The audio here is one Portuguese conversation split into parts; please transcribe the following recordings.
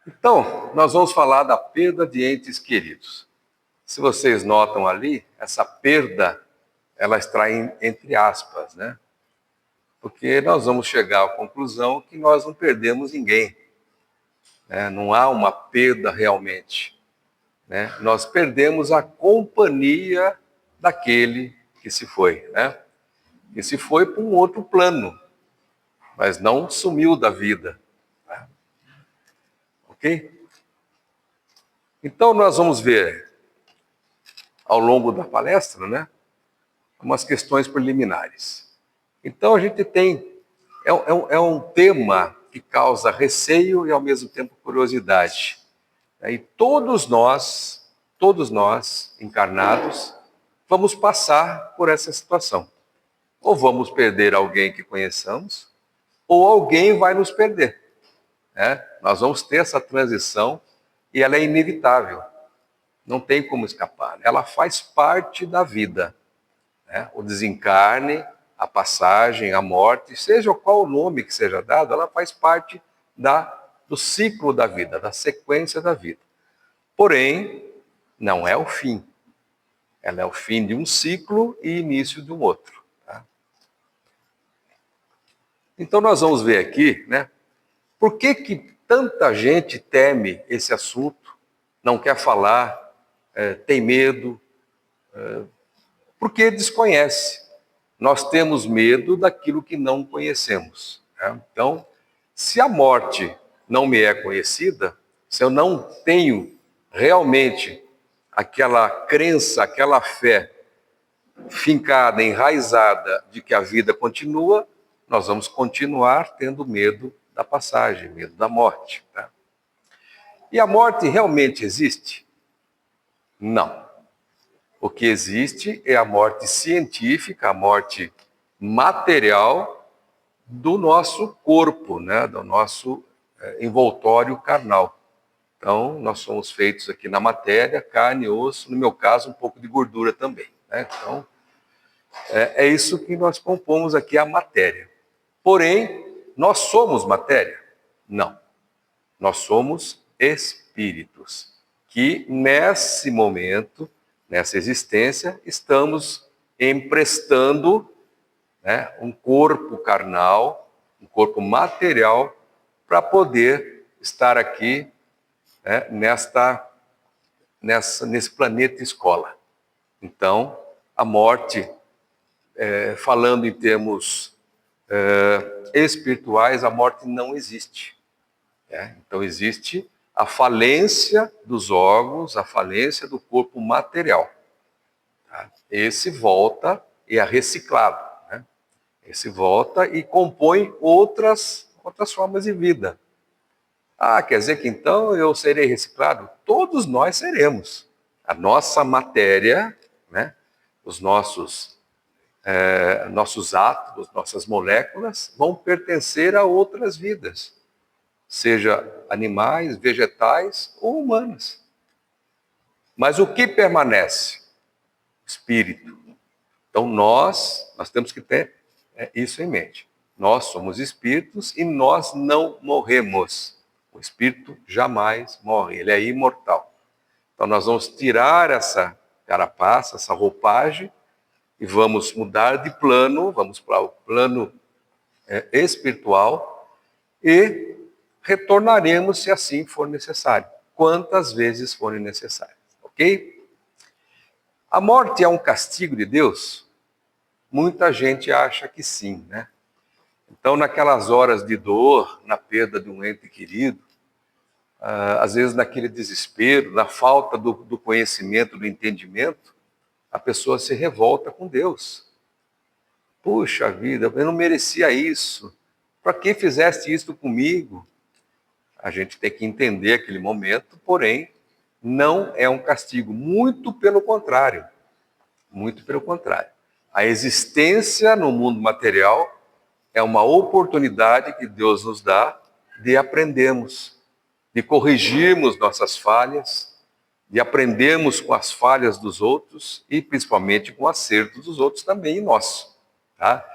Então, nós vamos falar da perda de entes queridos. Se vocês notam ali, essa perda, ela está entre aspas, né? Porque nós vamos chegar à conclusão que nós não perdemos ninguém, né? Não há uma perda realmente, né? Nós perdemos a companhia daquele que se foi, né? Que se foi para um outro plano, mas não sumiu da vida, né? Ok? Então nós vamos ver ao longo da palestra, né? Umas questões preliminares. Então a gente tem, é um tema que causa receio e ao mesmo tempo curiosidade. E todos nós encarnados, vamos passar por essa situação. Ou vamos perder alguém que conheçamos, ou alguém vai nos perder, né? Nós vamos ter essa transição e ela é inevitável. Não tem como escapar. Ela faz parte da vida, né? O desencarne, a passagem, a morte, seja qual o nome que seja dado, ela faz parte do ciclo da vida, da sequência da vida. Porém, não é o fim. Ela é o fim de um ciclo e início de um outro. Tá? Então nós vamos ver aqui, né? Por que tanta gente teme esse assunto, não quer falar, tem medo, porque desconhece. Nós temos medo daquilo que não conhecemos, né? Então, se a morte não me é conhecida, se eu não tenho realmente aquela crença, aquela fé fincada, enraizada de que a vida continua, nós vamos continuar tendo medo da passagem, medo da morte. Tá? E a morte realmente existe? Não. O que existe é a morte científica, a morte material do nosso corpo, né? Do nosso envoltório carnal. Então, nós somos feitos aqui na matéria, carne, osso, no meu caso, um pouco de gordura também. Né? Então, é isso que nós compomos aqui, a matéria. Porém, nós somos matéria? Não. Nós somos espíritos, que nesse momento, nessa existência, estamos emprestando, né, um corpo carnal, um corpo material, para poder estar aqui, né, nesse planeta escola. Então, a morte, falando em termos espirituais, a morte não existe. Então, existe a falência dos órgãos, a falência do corpo material. Tá? Esse volta e é reciclado. Né? Esse volta e compõe outras formas de vida. Ah, quer dizer que então eu serei reciclado? Todos nós seremos. A nossa matéria, né? Os nossos átomos, nossas moléculas, vão pertencer a outras vidas, seja animais, vegetais ou humanas. Mas o que permanece? Espírito. Então nós temos que ter isso em mente. Nós somos espíritos e nós não morremos. O espírito jamais morre, ele é imortal. Então nós vamos tirar essa carapaça, essa roupagem, e vamos mudar de plano, vamos para o plano espiritual e retornaremos se assim for necessário, quantas vezes forem necessárias, ok? A morte é um castigo de Deus? Muita gente acha que sim, né? Então, naquelas horas de dor, na perda de um ente querido, às vezes naquele desespero, na falta do conhecimento, do entendimento, a pessoa se revolta com Deus. Puxa vida, eu não merecia isso. Para que fizeste isso comigo? A gente tem que entender aquele momento, porém, não é um castigo. Muito pelo contrário. Muito pelo contrário. A existência no mundo material é uma oportunidade que Deus nos dá de aprendermos, de corrigirmos nossas falhas, de aprendermos com as falhas dos outros e principalmente com o acerto dos outros também e nosso. Tá?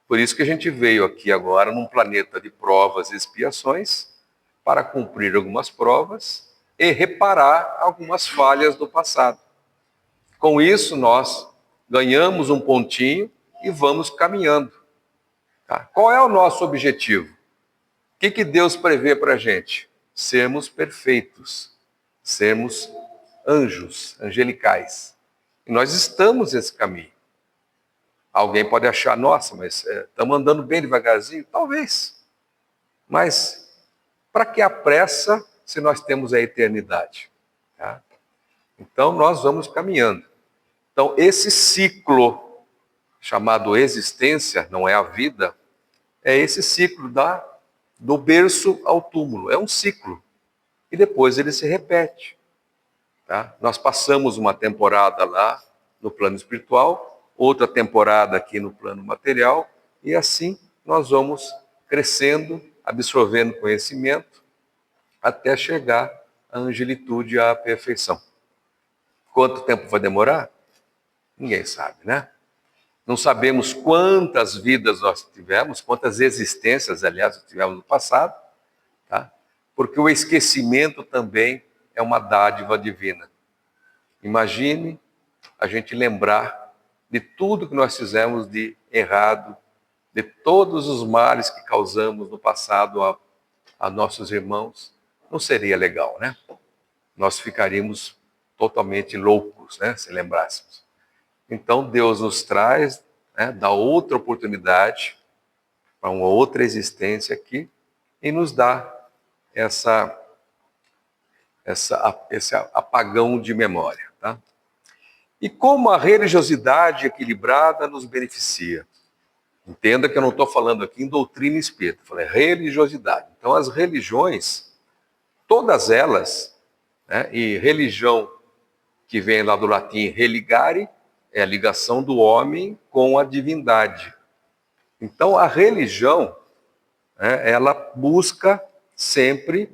Por isso que a gente veio aqui agora num planeta de provas e expiações, para cumprir algumas provas e reparar algumas falhas do passado. Com isso, nós ganhamos um pontinho e vamos caminhando. Tá? Qual é o nosso objetivo? O que Deus prevê para a gente? Sermos perfeitos, sermos anjos, angelicais. E nós estamos nesse caminho. Alguém pode achar, nossa, mas estamos andando bem devagarzinho? Talvez. Mas para que a pressa se nós temos a eternidade? Tá? Então nós vamos caminhando. Então esse ciclo chamado existência, não é a vida, é esse ciclo do berço ao túmulo. É um ciclo. E depois ele se repete. Tá? Nós passamos uma temporada lá no plano espiritual, outra temporada aqui no plano material, e assim nós vamos crescendo, absorvendo conhecimento, até chegar à angelitude e à perfeição. Quanto tempo vai demorar? Ninguém sabe, né? Não sabemos quantas vidas nós tivemos, quantas existências, aliás, tivemos no passado, tá? Porque o esquecimento também é uma dádiva divina. Imagine a gente lembrar de tudo que nós fizemos de errado, de todos os males que causamos no passado a nossos irmãos. Não seria legal, né? Nós ficaríamos totalmente loucos, né, se lembrássemos. Então Deus nos traz, né, dá outra oportunidade para uma outra existência aqui e nos dá esse apagão de memória. Tá? E como a religiosidade equilibrada nos beneficia? Entenda que eu não estou falando aqui em doutrina espírita, falei religiosidade. Então as religiões, todas elas, né, e religião que vem lá do latim religare, é a ligação do homem com a divindade. Então a religião, né, ela busca sempre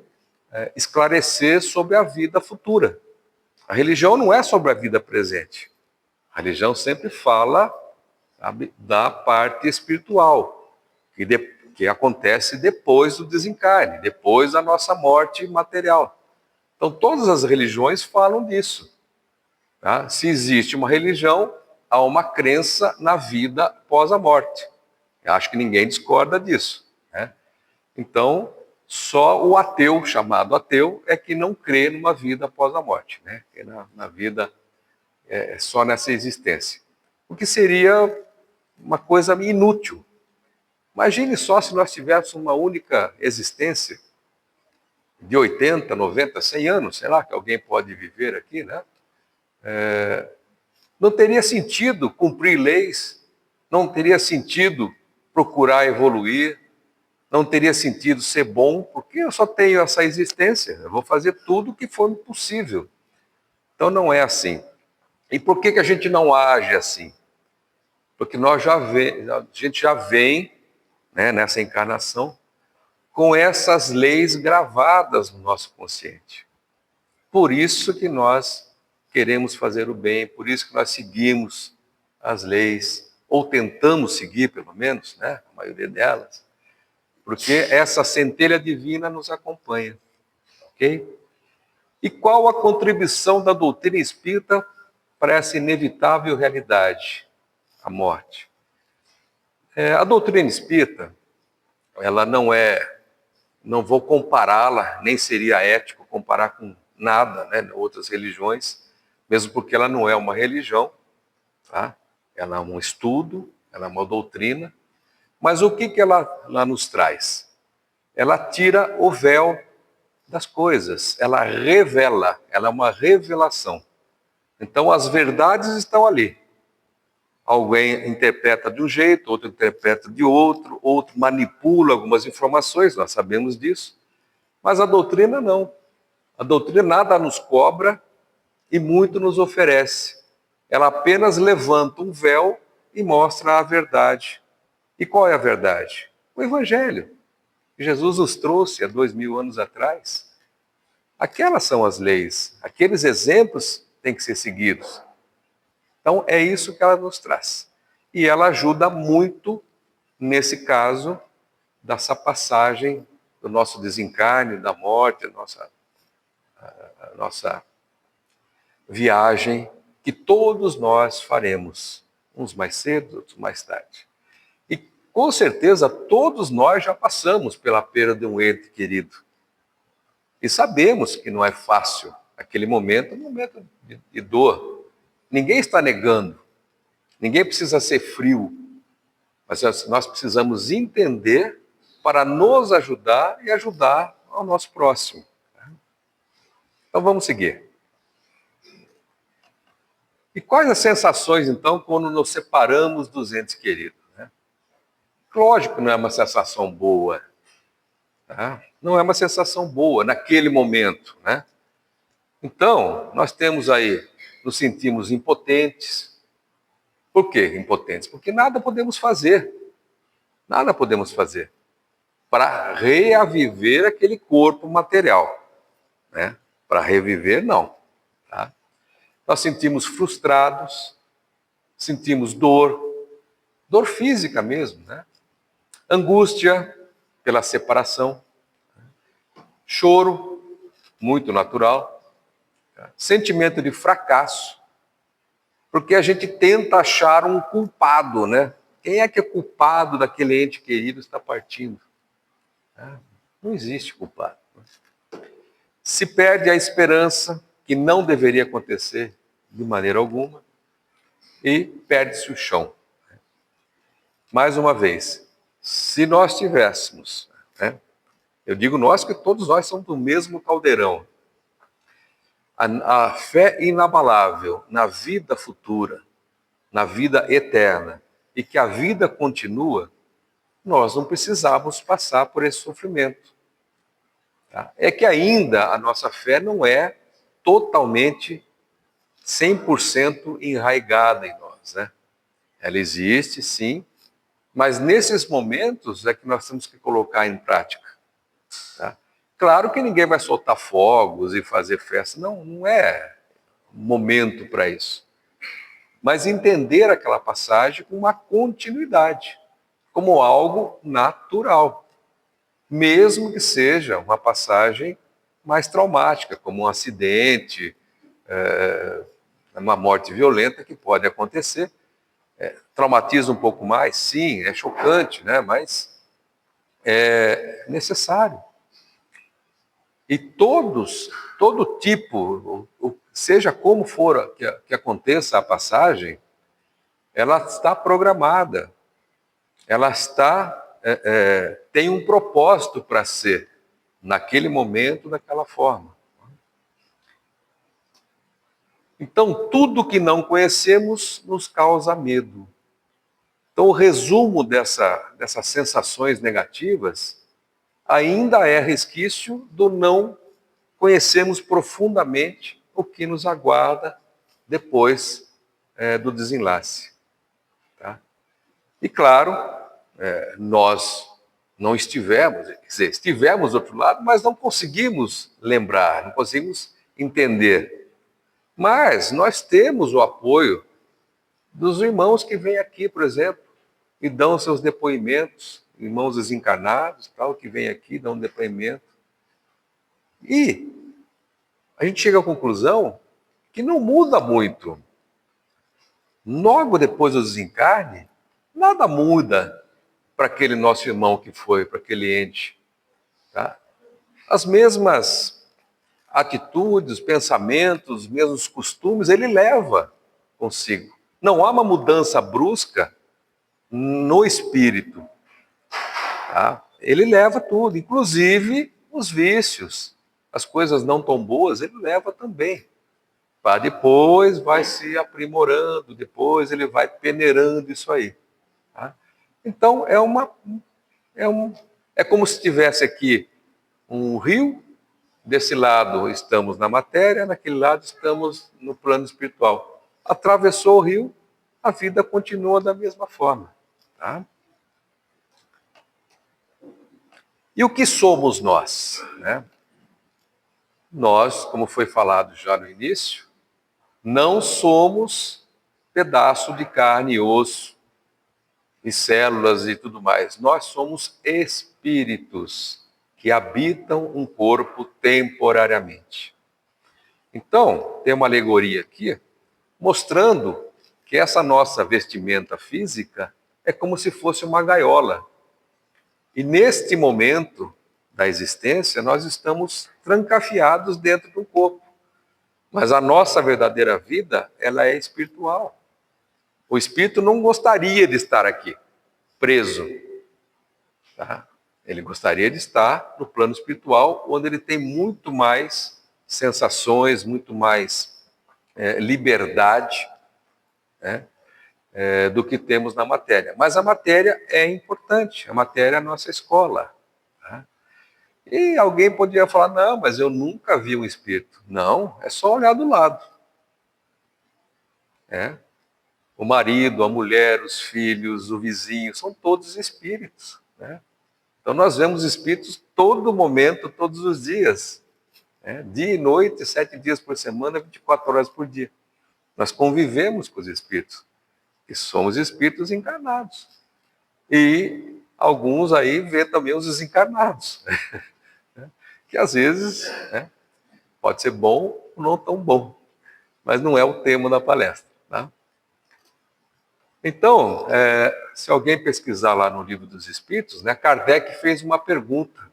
esclarecer sobre a vida futura. A religião não é sobre a vida presente. A religião sempre fala, sabe, da parte espiritual, que acontece depois do desencarne, depois da nossa morte material. Então todas as religiões falam disso. Tá? Se existe uma religião, há uma crença na vida após a morte. Eu acho que ninguém discorda disso. Né? Então, só o ateu, chamado ateu, é que não crê numa vida após a morte. Né? Que na vida é só nessa existência. O que seria uma coisa inútil. Imagine só se nós tivéssemos uma única existência de 80, 90, 100 anos, sei lá, que alguém pode viver aqui, né? Não teria sentido cumprir leis, não teria sentido procurar evoluir, não teria sentido ser bom, porque eu só tenho essa existência, eu vou fazer tudo o que for possível. Então não é assim. E por que a gente não age assim? Porque a gente já vem, né, nessa encarnação com essas leis gravadas no nosso consciente. Por isso que nós queremos fazer o bem, por isso que nós seguimos as leis, ou tentamos seguir pelo menos, né, a maioria delas, porque essa centelha divina nos acompanha, ok? E qual a contribuição da doutrina espírita para essa inevitável realidade, a morte? A doutrina espírita, ela não vou compará-la, nem seria ético comparar com nada, né, outras religiões, mesmo porque ela não é uma religião, tá? Ela é um estudo, ela é uma doutrina, mas o que ela nos traz? Ela tira o véu das coisas, ela revela, ela é uma revelação. Então as verdades estão ali. Alguém interpreta de um jeito, outro interpreta de outro manipula algumas informações, nós sabemos disso. Mas a doutrina não. A doutrina nada nos cobra e muito nos oferece. Ela apenas levanta um véu e mostra a verdade. E qual é a verdade? O Evangelho. Jesus nos trouxe há 2000 anos atrás. Aquelas são as leis, aqueles exemplos têm que ser seguidos. Então é isso que ela nos traz. E ela ajuda muito nesse caso dessa passagem do nosso desencarne, da morte, a nossa viagem, que todos nós faremos, uns mais cedo, outros mais tarde. E com certeza todos nós já passamos pela perda de um ente querido. E sabemos que não é fácil aquele momento, um momento de dor. Ninguém está negando, ninguém precisa ser frio, mas nós precisamos entender para nos ajudar e ajudar ao nosso próximo. Então vamos seguir. E quais as sensações, então, quando nos separamos dos entes queridos? Lógico que não é uma sensação boa. Tá? Não é uma sensação boa naquele momento. Né? Então, nós temos aí, nos sentimos impotentes. Por que impotentes? Porque nada podemos fazer. Nada podemos fazer para reaviver aquele corpo material. Né? Para reviver, não. Tá? Nós sentimos frustrados, sentimos dor física mesmo, né? Angústia pela separação, choro, muito natural, tá? Sentimento de fracasso, porque a gente tenta achar um culpado, né? Quem é que é culpado daquele ente querido que está partindo? Não existe culpado. Se perde a esperança, que não deveria acontecer de maneira alguma, e perde-se o chão. Mais uma vez, se nós tivéssemos, né, eu digo nós, que todos nós somos do mesmo caldeirão, a fé inabalável na vida futura, na vida eterna, e que a vida continua, nós não precisávamos passar por esse sofrimento. Tá? É que ainda a nossa fé não é totalmente 100% enraizada em nós. Né? Ela existe, sim, mas nesses momentos é que nós temos que colocar em prática. Tá? Claro que ninguém vai soltar fogos e fazer festa, não é momento para isso. Mas entender aquela passagem com uma continuidade, como algo natural, mesmo que seja uma passagem mais traumática, como um acidente, uma morte violenta que pode acontecer. Traumatiza um pouco mais, sim, é chocante, né? Mas é necessário. E todo tipo, seja como for que aconteça a passagem, ela está programada, ela tem um propósito para ser naquele momento, daquela forma. Então, tudo que não conhecemos nos causa medo. Então, o resumo dessas sensações negativas ainda é resquício do não conhecermos profundamente o que nos aguarda depois do desenlace. Tá? E, claro, nós não estivemos, quer dizer, estivemos do outro lado, mas não conseguimos lembrar, não conseguimos entender. Mas nós temos o apoio dos irmãos que vêm aqui, por exemplo, e dão seus depoimentos, irmãos desencarnados, tal, que vêm aqui, dão um depoimento. E a gente chega à conclusão que não muda muito. Logo depois do desencarne, nada muda para aquele nosso irmão que foi, para aquele ente. Tá? As mesmas atitudes, pensamentos, os mesmos costumes, ele leva consigo. Não há uma mudança brusca no espírito. Tá? Ele leva tudo, inclusive os vícios, as coisas não tão boas, ele leva também. Para depois vai se aprimorando, depois ele vai peneirando isso aí. Tá? Então é como se tivesse aqui um rio, desse lado estamos na matéria, naquele lado estamos no plano espiritual. Atravessou o rio, a vida continua da mesma forma. Tá? E o que somos nós? Né? Nós, como foi falado já no início, não somos pedaço de carne e osso, e células e tudo mais. Nós somos espíritos que habitam um corpo temporariamente. Então, tem uma alegoria aqui mostrando que essa nossa vestimenta física é como se fosse uma gaiola. E neste momento da existência, nós estamos trancafiados dentro do corpo. Mas a nossa verdadeira vida, ela é espiritual. O espírito não gostaria de estar aqui, preso. Tá? Ele gostaria de estar no plano espiritual, onde ele tem muito mais sensações, muito mais liberdade, né, do que temos na matéria. Mas a matéria é importante, a matéria é a nossa escola. Tá? E alguém poderia falar, não, mas eu nunca vi um espírito. Não, é só olhar do lado. O marido, a mulher, os filhos, o vizinho, são todos espíritos. Né? Então nós vemos espíritos todo momento, todos os dias. Dia e noite, 7 dias por semana, 24 horas por dia. Nós convivemos com os espíritos, e somos espíritos encarnados. E alguns aí vê também os desencarnados, que às vezes pode ser bom ou não tão bom, mas não é o tema da palestra. Tá? Então, se alguém pesquisar lá no Livro dos Espíritos, né, Kardec fez uma pergunta.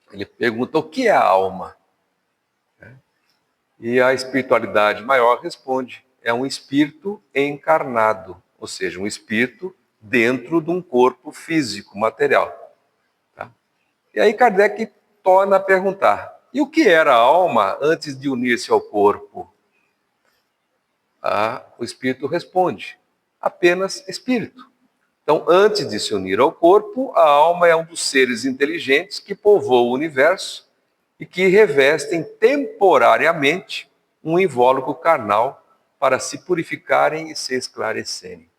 Ele pergunta o que é a alma? E a espiritualidade maior responde, é um espírito encarnado, ou seja, um espírito dentro de um corpo físico, material. Tá? E aí Kardec torna a perguntar, e o que era a alma antes de unir-se ao corpo? O espírito responde, apenas espírito. Então, antes de se unir ao corpo, a alma é um dos seres inteligentes que povoa o universo e que revestem temporariamente um invólucro carnal para se purificarem e se esclarecerem.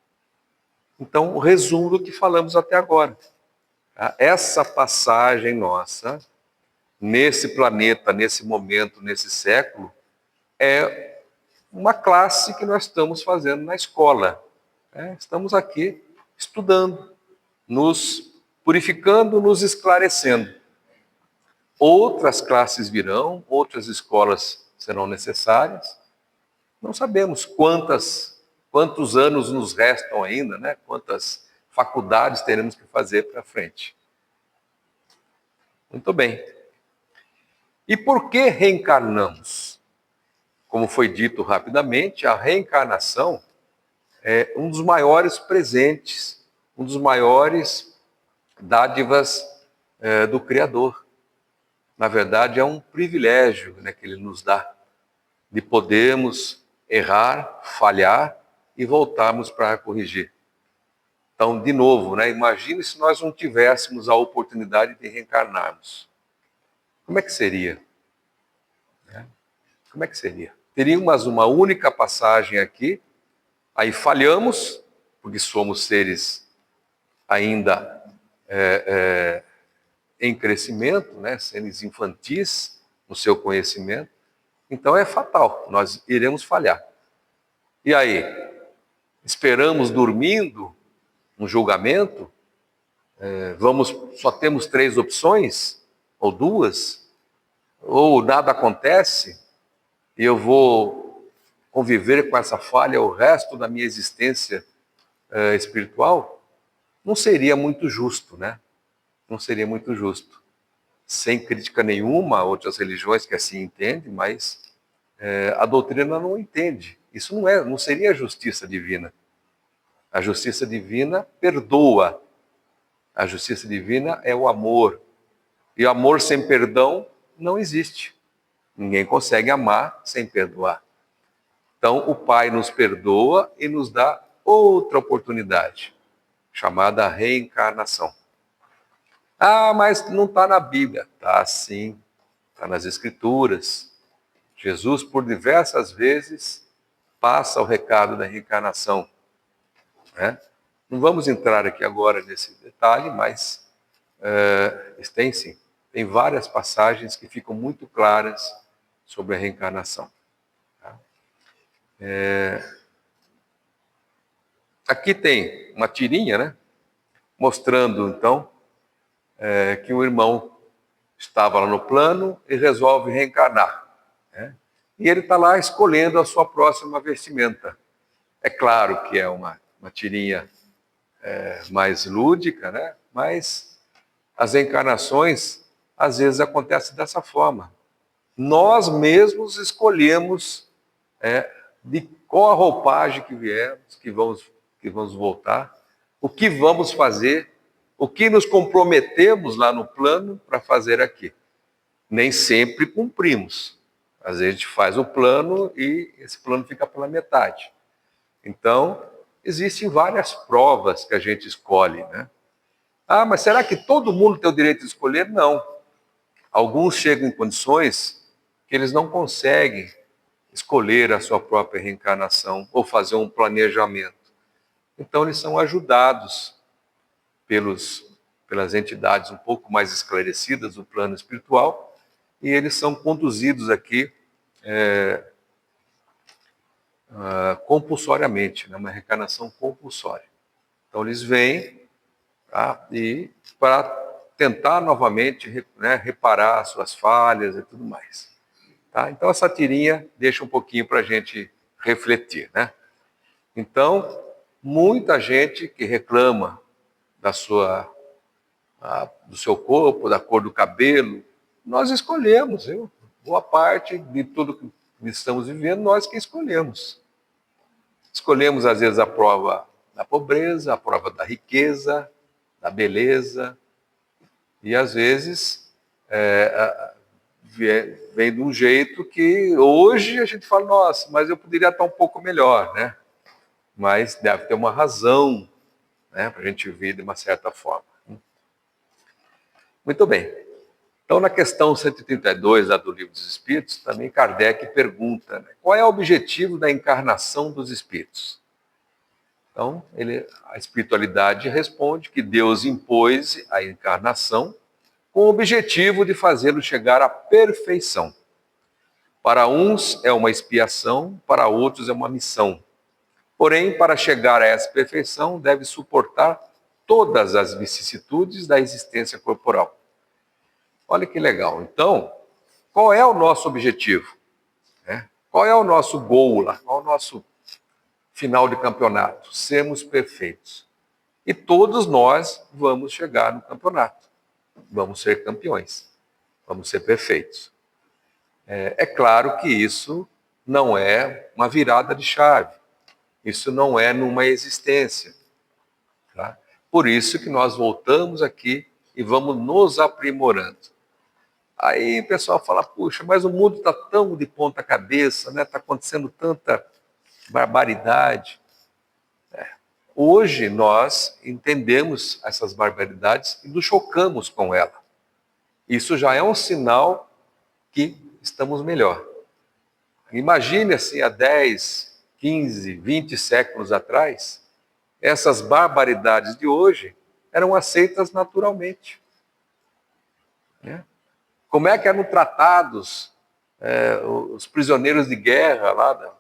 Então, o resumo do que falamos até agora. Essa passagem nossa, nesse planeta, nesse momento, nesse século, é uma classe que nós estamos fazendo na escola. Estamos aqui estudando, nos purificando, nos esclarecendo. Outras classes virão, outras escolas serão necessárias. Não sabemos quantos anos nos restam ainda, né? Quantas faculdades teremos que fazer para frente. Muito bem. E por que reencarnamos? Como foi dito rapidamente, a reencarnação é um dos maiores presentes, um dos maiores dádivas do Criador. Na verdade, é um privilégio, né, que Ele nos dá, de podermos errar, falhar e voltarmos para corrigir. Então, de novo, né, imagine se nós não tivéssemos a oportunidade de reencarnarmos. Como é que seria? Como é que seria? Teríamos uma única passagem aqui, aí falhamos, porque somos seres ainda em crescimento, né, seres infantis no seu conhecimento, então é fatal, nós iremos falhar. E aí, esperamos dormindo um julgamento? Só temos 3 opções? Ou 2? Ou nada acontece? E eu vou conviver com essa falha o resto da minha existência espiritual? Não seria muito justo, né? Não seria muito justo. Sem crítica nenhuma a outras religiões que assim entendem, mas a doutrina não entende. Isso não seria a justiça divina. A justiça divina perdoa. A justiça divina é o amor. E o amor sem perdão não existe. Ninguém consegue amar sem perdoar. Então, o Pai nos perdoa e nos dá outra oportunidade, chamada reencarnação. Mas não está na Bíblia. Está sim, está nas Escrituras. Jesus, por diversas vezes, passa o recado da reencarnação. Né? Não vamos entrar aqui agora nesse detalhe, mas tem sim. Tem várias passagens que ficam muito claras sobre a reencarnação. Tá? Aqui tem uma tirinha, né? Mostrando, então, que um irmão estava lá no plano e resolve reencarnar, né? E ele está lá escolhendo a sua próxima vestimenta. É claro que é uma tirinha mais lúdica, né? Mas as reencarnações às vezes acontecem dessa forma. Nós mesmos escolhemos de qual a roupagem que viemos, que vamos voltar, o que vamos fazer, o que nos comprometemos lá no plano para fazer aqui. Nem sempre cumprimos. Às vezes a gente faz o plano e esse plano fica pela metade. Então, existem várias provas que a gente escolhe, né? Ah, mas será que todo mundo tem o direito de escolher? Não. Alguns chegam em condições que eles não conseguem escolher a sua própria reencarnação ou fazer um planejamento. Então, eles são ajudados pelas entidades um pouco mais esclarecidas do plano espiritual e eles são conduzidos aqui compulsoriamente, né? Uma reencarnação compulsória. Então, eles vêm, tá? E para tentar novamente, né, reparar as suas falhas e tudo mais. Tá? Então, essa tirinha deixa um pouquinho para a gente refletir, né? Então, muita gente que reclama do seu corpo, da cor do cabelo, nós escolhemos, viu? Boa parte de tudo que estamos vivendo, nós que escolhemos. Escolhemos, às vezes, a prova da pobreza, a prova da riqueza, da beleza, e às vezes vem de um jeito que hoje a gente fala, nossa, mas eu poderia estar um pouco melhor, né? Mas deve ter uma razão, né, para a gente vir de uma certa forma. Muito bem. Então, na questão 132 do Livro dos Espíritos, também Kardec pergunta, né, qual é o objetivo da encarnação dos espíritos? Então, a espiritualidade responde que Deus impôs a encarnação com o objetivo de fazê-lo chegar à perfeição. Para uns é uma expiação, para outros é uma missão. Porém, para chegar a essa perfeição, deve suportar todas as vicissitudes da existência corporal. Olha que legal. Então, qual é o nosso objetivo? Qual é o nosso goal lá? Qual é o nosso final de campeonato? Sermos perfeitos. E todos nós vamos chegar no campeonato. Vamos ser campeões. Vamos ser perfeitos. É claro que isso não é uma virada de chave. Isso não é numa existência. Tá? Por isso que nós voltamos aqui e vamos nos aprimorando. Aí o pessoal fala, puxa, mas o mundo está tão de ponta cabeça, né? Está acontecendo tanta barbaridade. Hoje nós entendemos essas barbaridades e nos chocamos com ela. Isso já é um sinal que estamos melhor. Imagine assim, há 10, 15, 20 séculos atrás, essas barbaridades de hoje eram aceitas naturalmente. Né? Como é que eram tratados os prisioneiros de guerra lá,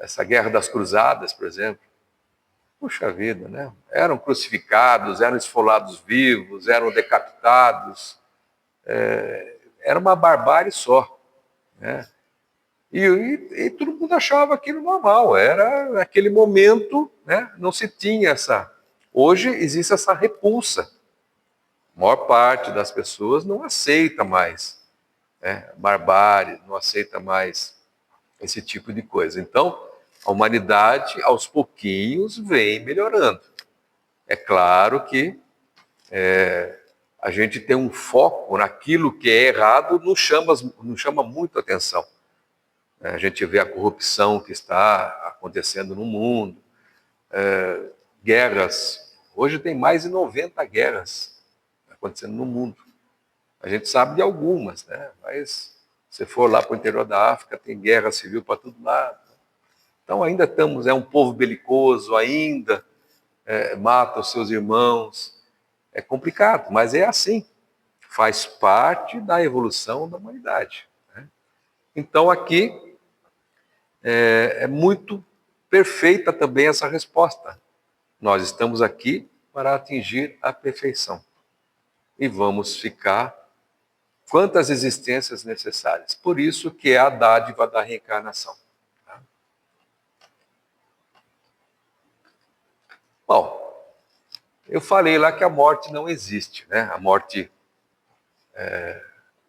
essa guerra das cruzadas, por exemplo? Puxa vida, né? Eram crucificados, eram esfolados vivos, eram decapitados. Era uma barbárie só. Né? E todo mundo achava aquilo normal, era aquele momento, né? Não se tinha essa... Hoje existe essa repulsa. A maior parte das pessoas não aceita mais, né, barbárie, não aceita mais esse tipo de coisa. Então, a humanidade, aos pouquinhos, vem melhorando. É claro que a gente tem um foco naquilo que é errado, nos chama muito atenção. A gente vê a corrupção que está acontecendo no mundo, guerras. Hoje tem mais de 90 guerras acontecendo no mundo. A gente sabe de algumas, né? Mas se for lá para o interior da África, tem guerra civil para todo lado. Então ainda estamos, um povo belicoso, ainda mata os seus irmãos. É complicado, mas é assim. Faz parte da evolução da humanidade. Né? Então aqui é muito perfeita também essa resposta. Nós estamos aqui para atingir a perfeição. E vamos ficar quantas existências necessárias. Por isso que é a dádiva da reencarnação. Bom, eu falei lá que a morte não existe, né? A morte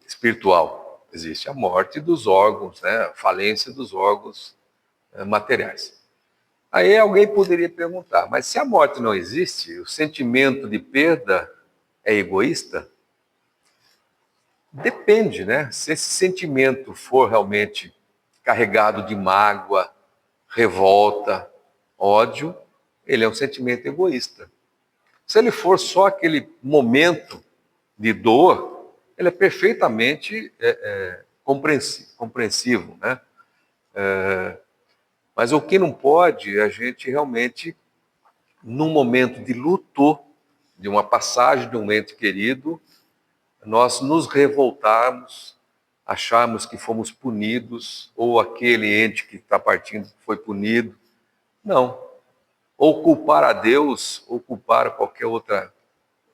espiritual. Existe a morte dos órgãos, né? A falência dos órgãos materiais. Aí alguém poderia perguntar, mas se a morte não existe, o sentimento de perda é egoísta? Depende, né? Se esse sentimento for realmente carregado de mágoa, revolta, ódio, ele é um sentimento egoísta. Se ele for só aquele momento de dor, ele é perfeitamente compreensivo, né? Mas o que não pode é a gente realmente, num momento de luto, de uma passagem de um ente querido, nós nos revoltarmos, acharmos que fomos punidos, ou aquele ente que está partindo foi punido. Não. Ou culpar a Deus, ou culpar qualquer outra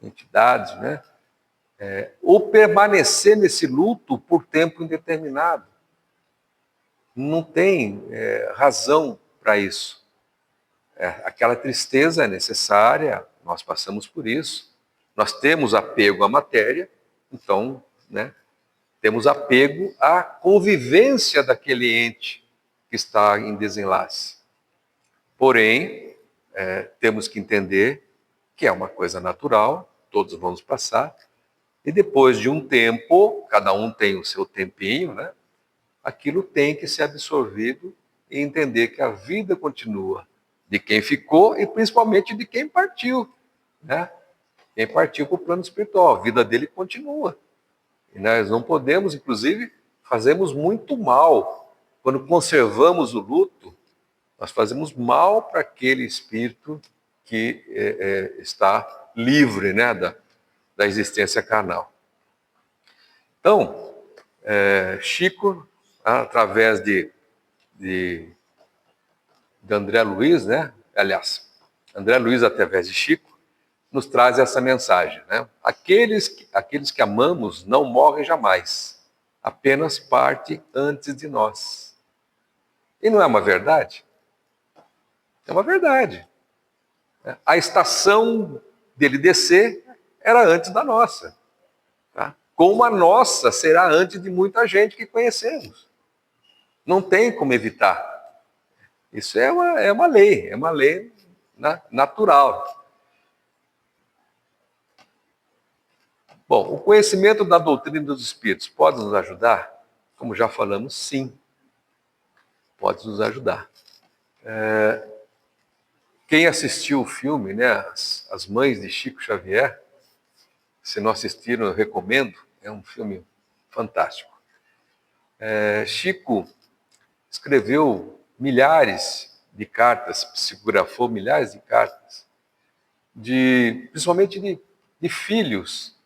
entidade, né? Ou permanecer nesse luto por tempo indeterminado. Não tem razão para isso. Aquela tristeza é necessária, nós passamos por isso. Nós temos apego à matéria, então, né, temos apego à convivência daquele ente que está em desenlace. Porém, temos que entender que é uma coisa natural, todos vamos passar, e depois de um tempo, cada um tem o seu tempinho, né? Aquilo tem que ser absorvido e entender que a vida continua, de quem ficou e principalmente de quem partiu, né? Quem partiu para o plano espiritual, a vida dele continua. E nós não podemos, inclusive, fazemos muito mal. Quando conservamos o luto, nós fazemos mal para aquele espírito que está livre, né, da existência carnal. Então, Chico, através de André Luiz, né? Aliás, André Luiz, através de Chico, nos traz essa mensagem, né? Aqueles que amamos não morrem jamais, apenas partem antes de nós. E não é uma verdade? É uma verdade. A estação dele descer era antes da nossa. Tá? Como a nossa será antes de muita gente que conhecemos. Não tem como evitar. Isso é uma lei natural. Bom, o conhecimento da doutrina dos espíritos pode nos ajudar? Como já falamos, sim, pode nos ajudar. Quem assistiu o filme, né, As Mães de Chico Xavier, se não assistiram, eu recomendo, é um filme fantástico. Chico escreveu milhares de cartas, psicografou milhares de cartas, principalmente de filhos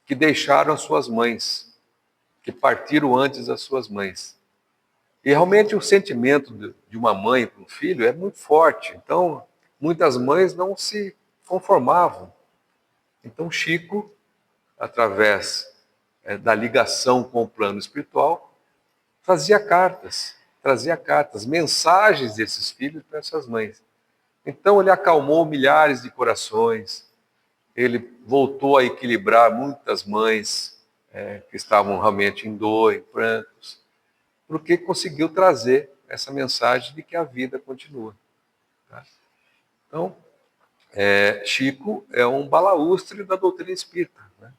que deixaram suas mães, que partiram antes das suas mães. E realmente o sentimento de uma mãe para um filho é muito forte. Então, muitas mães não se conformavam. Então, Chico, através da ligação com o plano espiritual, trazia cartas, mensagens desses filhos para essas mães. Então, ele acalmou milhares de corações, ele voltou a equilibrar muitas mães que estavam realmente em dor, em prantos, porque conseguiu trazer essa mensagem de que a vida continua. Tá? Então, Chico é um balaústre da doutrina espírita. Né?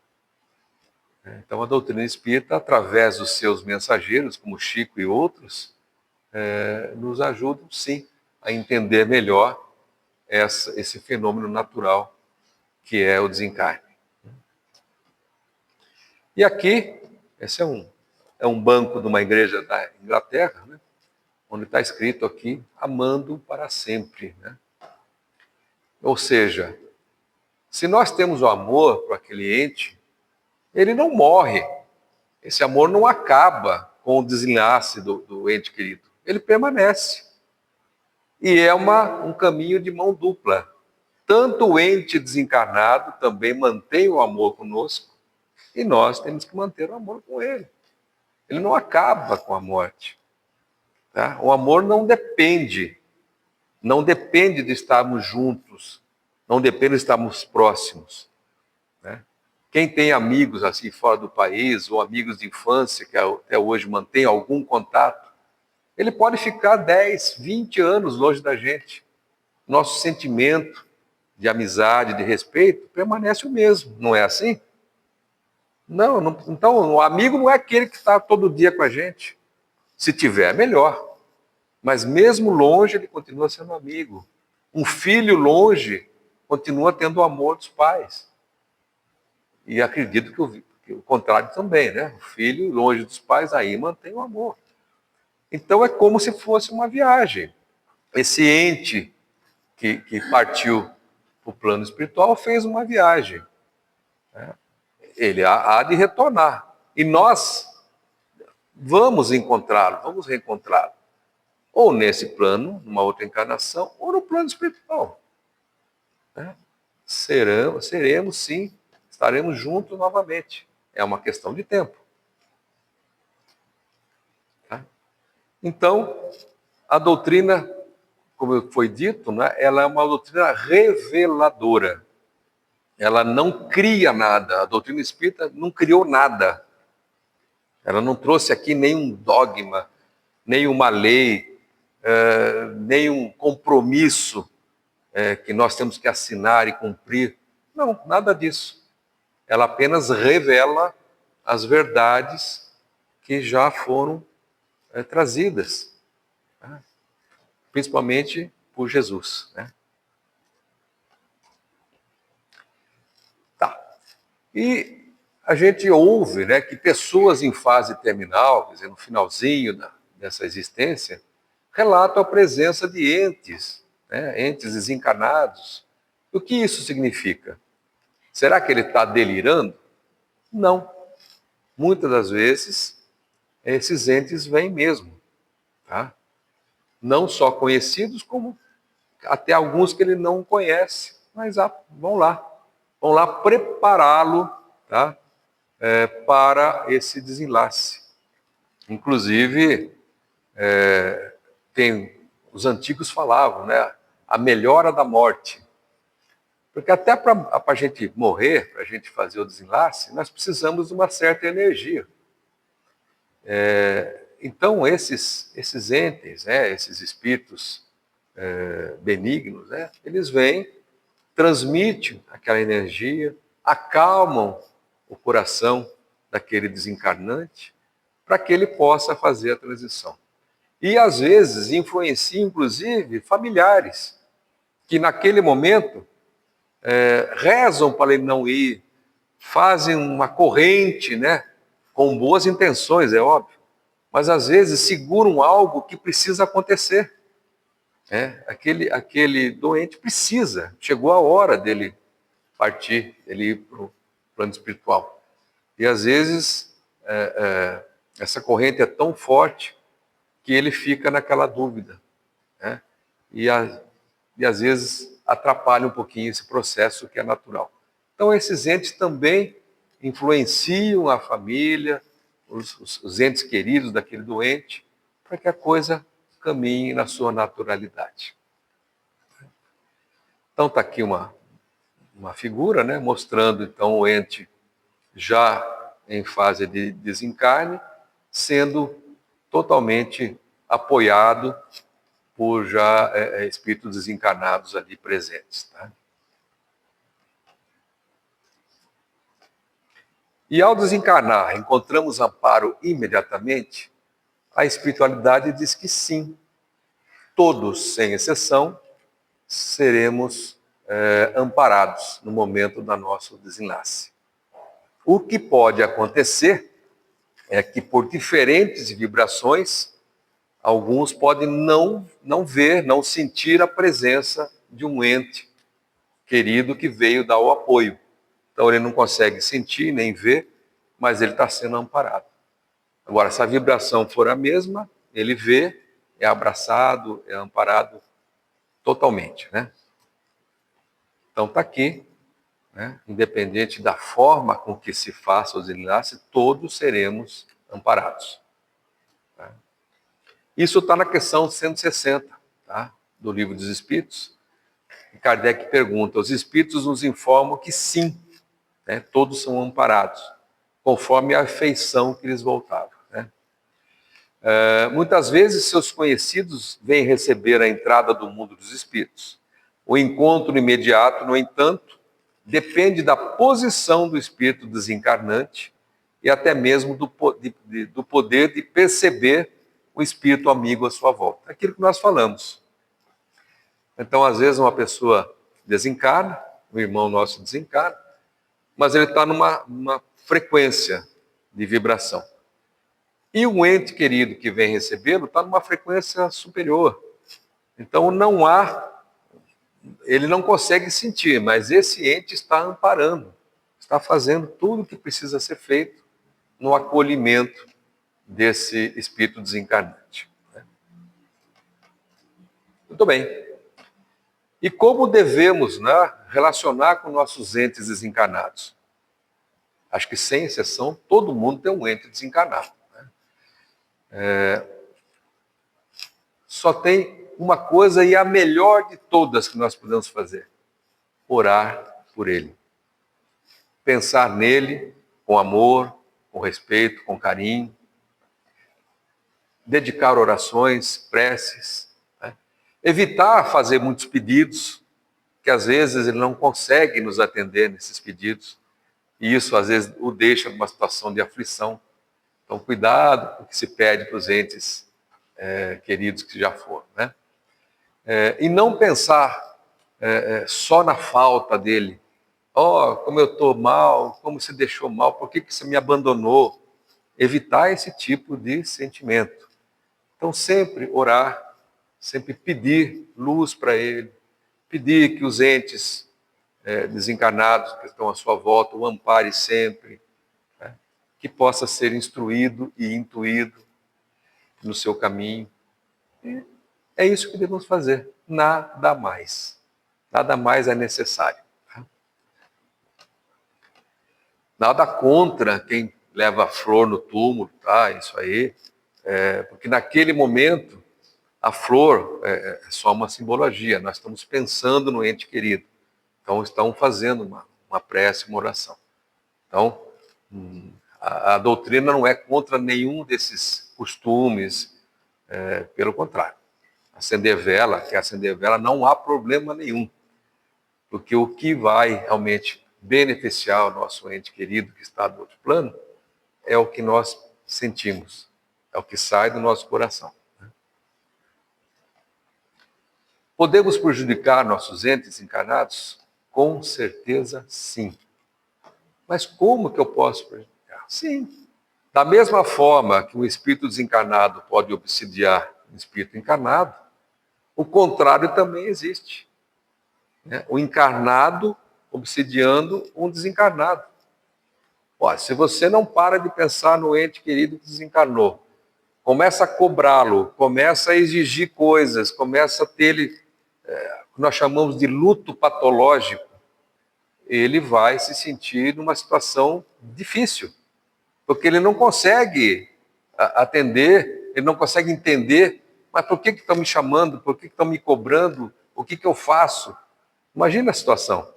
Então, a doutrina espírita, através dos seus mensageiros, como Chico e outros, nos ajudam, sim, a entender melhor esse fenômeno natural que é o desencarne. E aqui, esse é um banco de uma igreja da Inglaterra, né, onde está escrito aqui, amando para sempre. Né? Ou seja, se nós temos o amor para aquele ente, ele não morre. Esse amor não acaba com o desenlace do ente querido. Ele permanece. E é um caminho de mão dupla. tanto o ente desencarnado também mantém o amor conosco, e nós temos que manter o amor com ele. Ele não acaba com a morte. Tá? O amor não depende de estarmos juntos, não depende de estarmos próximos. Né? Quem tem amigos assim fora do país, ou amigos de infância que até hoje mantém algum contato, ele pode ficar 10, 20 anos longe da gente. Nosso sentimento de amizade, de respeito, permanece o mesmo, não é assim? Não, então o amigo não é aquele que está todo dia com a gente. Se tiver, melhor. Mas mesmo longe, ele continua sendo amigo. Um filho longe continua tendo o amor dos pais. E acredito que o contrário também, né? O filho longe dos pais aí mantém o amor. Então é como se fosse uma viagem. Esse ente que partiu para o plano espiritual fez uma viagem. Né? Ele há de retornar. E nós vamos encontrá-lo, vamos reencontrá-lo. Ou nesse plano, numa outra encarnação, ou no plano espiritual. Né? Seremos sim, estaremos juntos novamente. É uma questão de tempo. Tá? Então, a doutrina, como foi dito, né, ela é uma doutrina reveladora. Ela não cria nada. A doutrina espírita não criou nada. Ela não trouxe aqui nenhum dogma, nenhuma lei, nenhum compromisso que nós temos que assinar e cumprir. Não, nada disso. Ela apenas revela as verdades que já foram trazidas, né? Principalmente por Jesus. Né? Tá. E a gente ouve, né, que pessoas em fase terminal, quer dizer, no finalzinho dessa existência, relatam a presença de entes, né, entes desencarnados. O que isso significa? Será que ele está delirando? Não. Muitas das vezes, esses entes vêm mesmo. Tá? Não só conhecidos, como até alguns que ele não conhece. Mas vão lá prepará-lo, tá? Para esse desenlace. Inclusive, os antigos falavam, né? A melhora da morte. Porque até para a gente morrer, para a gente fazer o desenlace, nós precisamos de uma certa energia. Então, esses entes, né, esses espíritos benignos, né, eles vêm, transmitem aquela energia, acalmam o coração daquele desencarnante, para que ele possa fazer a transição. E, às vezes, influencia, inclusive, familiares, que naquele momento rezam para ele não ir, fazem uma corrente, né, com boas intenções, é óbvio, mas às vezes seguram algo que precisa acontecer. Aquele doente precisa, chegou a hora dele partir, ele ir para o plano espiritual. E às vezes essa corrente é tão forte que ele fica naquela dúvida, né? E às vezes atrapalha um pouquinho esse processo que é natural. Então esses entes também influenciam a família, os entes queridos daquele doente, para que a coisa caminhe na sua naturalidade. Então está aqui uma figura, né, mostrando então o ente já em fase de desencarne, sendo totalmente apoiado por já espíritos desencarnados ali presentes. Tá? E ao desencarnar, encontramos amparo imediatamente? A espiritualidade diz que sim. Todos, sem exceção, seremos amparados no momento do nosso desenlace. O que pode acontecer é que, por diferentes vibrações, alguns podem não ver, não sentir a presença de um ente querido que veio dar o apoio. Então ele não consegue sentir nem ver, mas ele está sendo amparado. Agora, se a vibração for a mesma, ele vê, é abraçado, é amparado totalmente, né? Então está aqui, né? Independente da forma com que se faça o desenlace, todos seremos amparados. Tá? Isso está na questão 160, tá? Do Livro dos Espíritos. E Kardec pergunta: os Espíritos nos informam que sim, né? Todos são amparados, conforme a afeição que lhes voltava. Né? Muitas vezes seus conhecidos vêm receber a entrada do mundo dos espíritos. O encontro imediato, no entanto, depende da posição do espírito desencarnante e até mesmo do poder de perceber o espírito amigo à sua volta. Aquilo que nós falamos. Então, às vezes, uma pessoa desencarna, um irmão nosso desencarna, mas ele está numa frequência de vibração. E o ente querido que vem recebê-lo está numa frequência superior. Então ele não consegue sentir, mas esse ente está amparando, está fazendo tudo o que precisa ser feito no acolhimento desse espírito desencarnante. Muito bem. E como devemos, né, relacionar com nossos entes desencarnados? Acho que, sem exceção, todo mundo tem um ente desencarnado. Só tem uma coisa, e a melhor de todas que nós podemos fazer: orar por ele. Pensar nele com amor, com respeito, com carinho. Dedicar orações, preces. Né? Evitar fazer muitos pedidos, que às vezes ele não consegue nos atender nesses pedidos. E isso, às vezes, o deixa numa situação de aflição. Então, cuidado com o que se pede para os entes queridos que já foram. Né? E não pensar só na falta dele. Oh, como eu estou mal, como você deixou mal, por que você me abandonou? Evitar esse tipo de sentimento. Então, sempre orar, sempre pedir luz para ele, pedir que os entes desencarnados que estão à sua volta o ampare sempre, né? Que possa ser instruído e intuído no seu caminho. E é isso que devemos fazer, nada mais. Nada mais é necessário. Nada contra quem leva flor no túmulo, tá? Isso aí. Porque naquele momento, a flor é só uma simbologia. Nós estamos pensando no ente querido. Então, estamos fazendo uma prece, uma oração. Então, a doutrina não é contra nenhum desses costumes. Pelo contrário. Acender vela, quer acender vela, não há problema nenhum. Porque o que vai realmente beneficiar o nosso ente querido que está do outro plano é o que nós sentimos, é o que sai do nosso coração. Podemos prejudicar nossos entes encarnados? Com certeza, sim. Mas como que eu posso prejudicar? Sim. Da mesma forma que um espírito desencarnado pode obsidiar um espírito encarnado, o contrário também existe. O encarnado obsidiando um desencarnado. Olha, se você não para de pensar no ente querido que desencarnou, começa a cobrá-lo, começa a exigir coisas, começa a ter o que nós chamamos de luto patológico, ele vai se sentir numa situação difícil, porque ele não consegue atender, ele não consegue entender, mas por que estão me chamando, por que estão me cobrando, o que eu faço? Imagina a situação.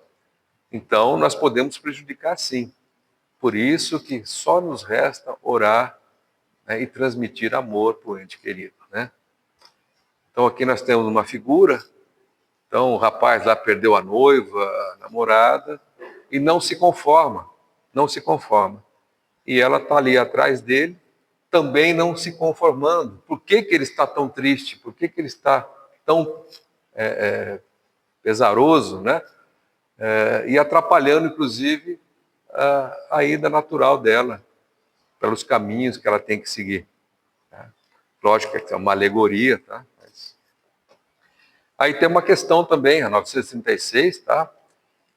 Então, nós podemos prejudicar sim. Por isso que só nos resta orar, né, e transmitir amor para o ente querido. Né? Então, aqui nós temos uma figura. Então, o rapaz lá perdeu a noiva, a namorada, e não se conforma. Não se conforma. E ela está ali atrás dele, também não se conformando. Por que ele está tão triste? Por que ele está tão pesaroso, né? E atrapalhando, inclusive, a ida natural dela, pelos caminhos que ela tem que seguir. Tá? Lógico que é uma alegoria, tá? Mas... Aí tem uma questão também, a 936, tá?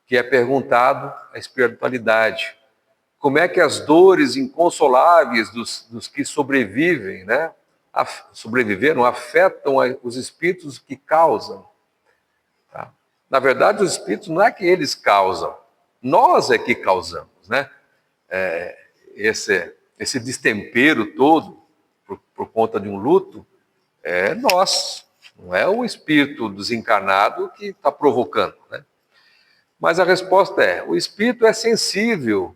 Que é perguntado a espiritualidade. Como é que as dores inconsoláveis dos que sobrevivem, né? Sobreviveram, afetam os espíritos que causam. Tá? Na verdade, os espíritos não é que eles causam, nós é que causamos, né? Esse destempero todo, por conta de um luto, é nós, não é o espírito desencarnado que está provocando, né? Mas a resposta é: o espírito é sensível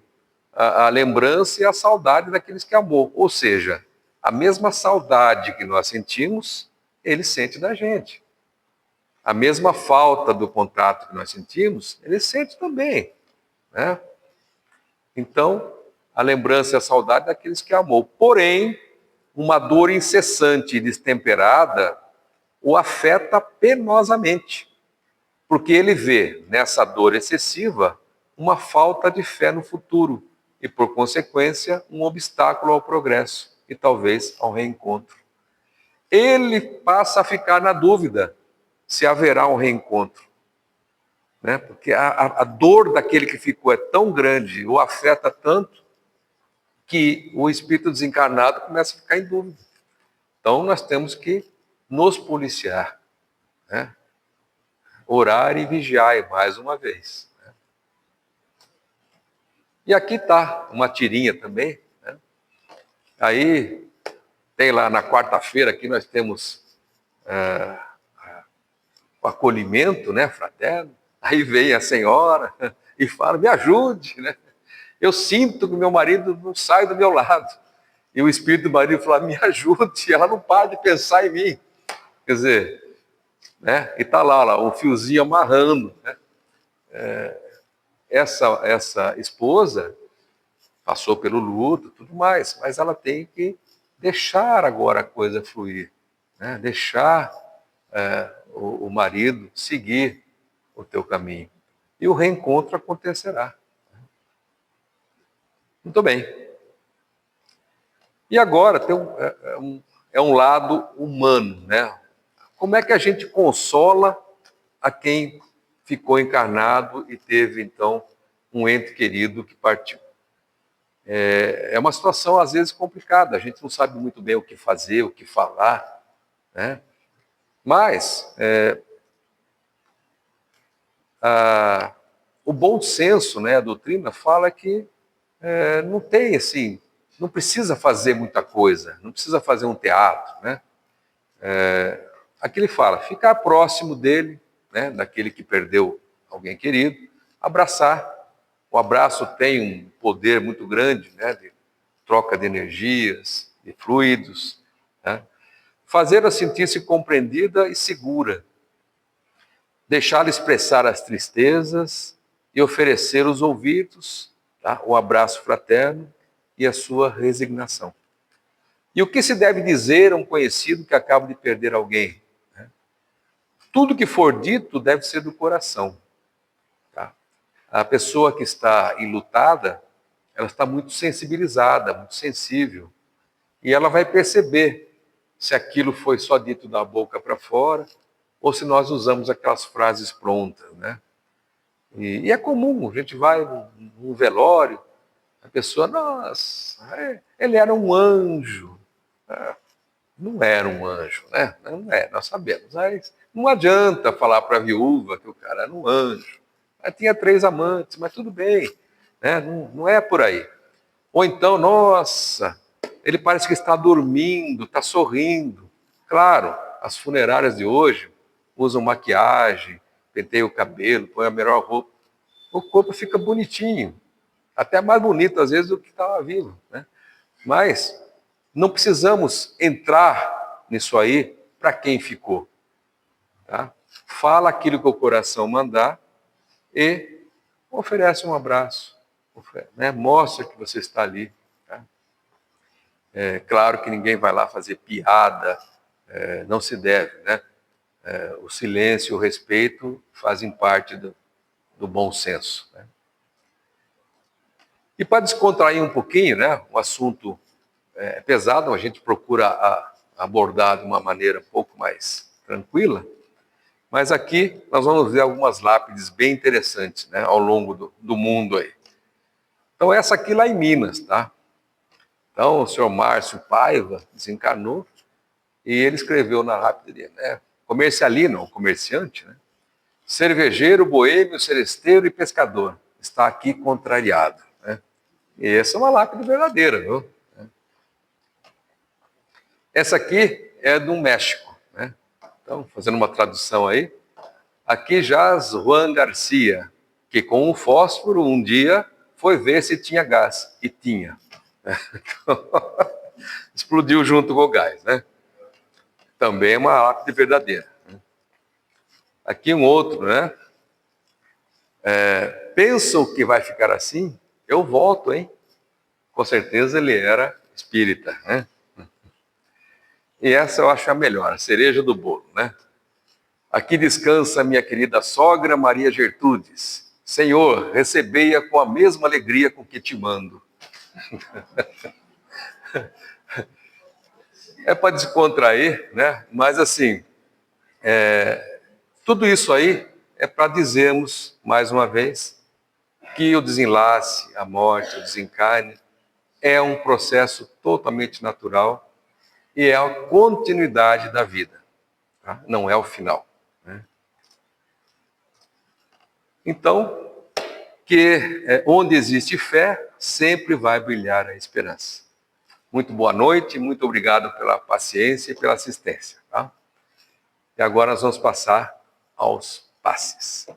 à lembrança e à saudade daqueles que amou. Ou seja, a mesma saudade que nós sentimos, ele sente da gente. A mesma falta do contato que nós sentimos, ele sente também, né? Então, a lembrança e a saudade daqueles que amou. Porém, uma dor incessante e destemperada o afeta penosamente, porque ele vê nessa dor excessiva uma falta de fé no futuro e, por consequência, um obstáculo ao progresso e talvez ao reencontro. Ele passa a ficar na dúvida se haverá um reencontro, né? Porque a dor daquele que ficou é tão grande, o afeta tanto, que o espírito desencarnado começa a ficar em dúvida. Então nós temos que nos policiar, né? Orar e vigiar mais uma vez. E aqui está uma tirinha também, né? Aí tem lá na quarta-feira, aqui nós temos o acolhimento, né, fraterno. Aí vem a senhora e fala: me ajude, né? Eu sinto que meu marido não sai do meu lado. E o espírito do marido fala: me ajude. E ela não para de pensar em mim. Quer dizer, né? E está lá o fiozinho amarrando, né? Essa esposa passou pelo luto, tudo mais, mas ela tem que deixar agora a coisa fluir, né? Deixar o marido seguir o teu caminho. E o reencontro acontecerá. Muito bem. E agora tem um lado humano, né? Como é que a gente consola a quem ficou encarnado e teve, então, um ente querido que partiu? É uma situação, às vezes, complicada. A gente não sabe muito bem o que fazer, o que falar, né? Mas o bom senso, né, a doutrina fala que não tem assim, não precisa fazer muita coisa, não precisa fazer um teatro, né? Aqui ele fala, ficar próximo dele, né, daquele que perdeu alguém querido, abraçar. O abraço tem um poder muito grande, né, de troca de energias, de fluidos, né? Fazê-la sentir-se compreendida e segura, deixá-la expressar as tristezas e oferecer os ouvidos, tá? O abraço fraterno e a sua resignação. E o que se deve dizer a um conhecido que acaba de perder alguém? Tudo que for dito deve ser do coração. Tá? A pessoa que está enlutada, ela está muito sensibilizada, muito sensível. E ela vai perceber se aquilo foi só dito da boca para fora ou se nós usamos aquelas frases prontas, né? E é comum, a gente vai num velório, a pessoa, nossa, ele era um anjo. Não era um anjo, né? Não é, nós sabemos. Mas não adianta falar para a viúva que o cara era um anjo. Ela tinha 3 amantes, mas tudo bem, né? Não é por aí. Ou então, nossa, ele parece que está dormindo, está sorrindo. Claro, as funerárias de hoje usam maquiagem, penteiam o cabelo, põem a melhor roupa. O corpo fica bonitinho, até mais bonito às vezes do que estava vivo, né? Mas não precisamos entrar nisso aí para quem ficou. Tá? Fala aquilo que o coração mandar e oferece um abraço, né? Mostra que você está ali. Tá? É claro que ninguém vai lá fazer piada, não se deve, né? O silêncio e o respeito fazem parte do bom senso. Né? E para descontrair um pouquinho, né? O assunto é pesado, a gente procura abordar de uma maneira um pouco mais tranquila, mas aqui nós vamos ver algumas lápides bem interessantes, né, ao longo do mundo aí. Então essa aqui lá em Minas, tá? Então o senhor Márcio Paiva desencarnou e ele escreveu na lápide dele, né? Comercialino, um comerciante, né? cervejeiro, boêmio, seresteiro e pescador. Está aqui contrariado. Né? E essa é uma lápide verdadeira, viu? Essa aqui é do México. Né? Então, fazendo uma tradução aí. Aqui jaz Juan Garcia, que com um fósforo um dia foi ver se tinha gás. E tinha. Explodiu junto com o gás, né? Também é uma lápide verdadeira. Aqui um outro, né? Pensam que vai ficar assim? Eu volto, hein? Com certeza ele era espírita, né? E essa eu acho a melhor, a cereja do bolo, né? Aqui descansa minha querida sogra Maria Gertrudes. Senhor, recebei-a com a mesma alegria com que te mando. É para descontrair, né? Mas assim, tudo isso aí é para dizermos, mais uma vez, que o desenlace, a morte, o desencarne é um processo totalmente natural e é a continuidade da vida, tá? Não é o final. Né? Então, onde existe fé, sempre vai brilhar a esperança. Muito boa noite, muito obrigado pela paciência e pela assistência. Tá? E agora nós vamos passar aos passes.